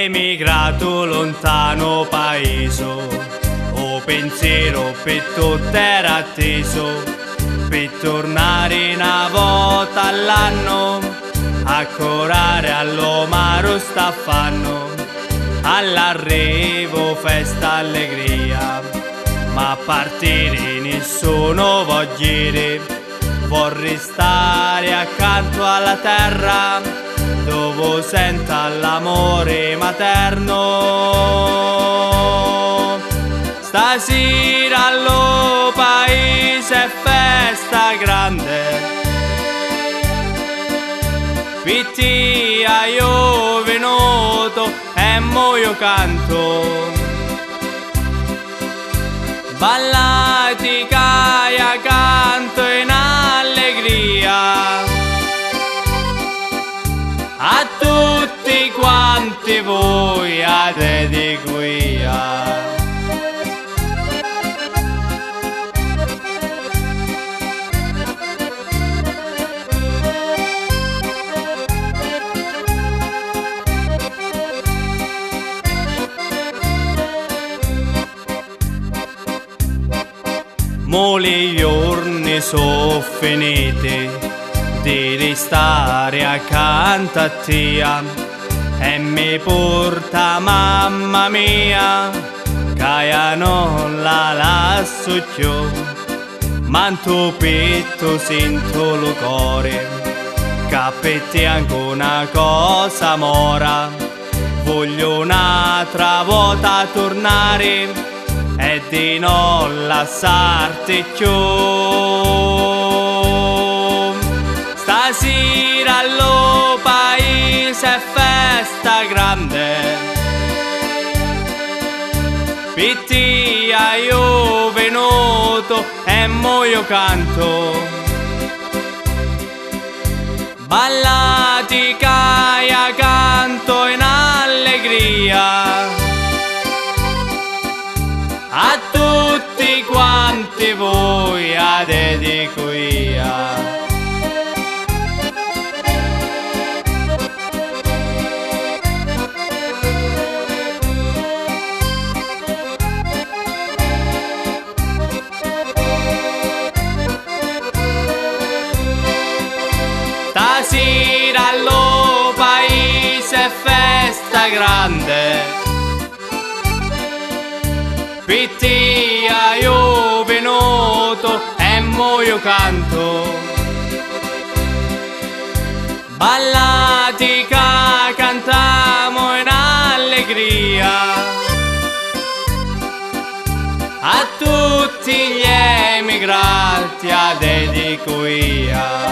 emigrato lontano paese, o pensiero per tutto era atteso, per tornare una volta all'anno, a curare all'omaro staffanno, all'arrivo festa allegria, ma partire nessuno vogliere, vuol restare accanto alla terra, dove senta l'amore materno. Stasera allo paese è festa grande, pittia io venuto e mo io canto, ballati caia canto in allegria a tutti quanti voi a dediquia. Mo le giorni sono finiti di restare accanto a te e mi porta mamma mia che non la lascio più, ma in tuo petto sento il cuore che per te anche una cosa mora, voglio un'altra volta tornare e di non lasciarti più. Stasera allo paese è festa grande, pittia io venuto e mo io canto, ballati caia canto in allegria a tutti quanti voi a dediquia. Stasera allo paese è festa grande, pittia io venuto e mo io canto, ballati ca cantiamo in allegria a tutti gli emigrati a dediquia.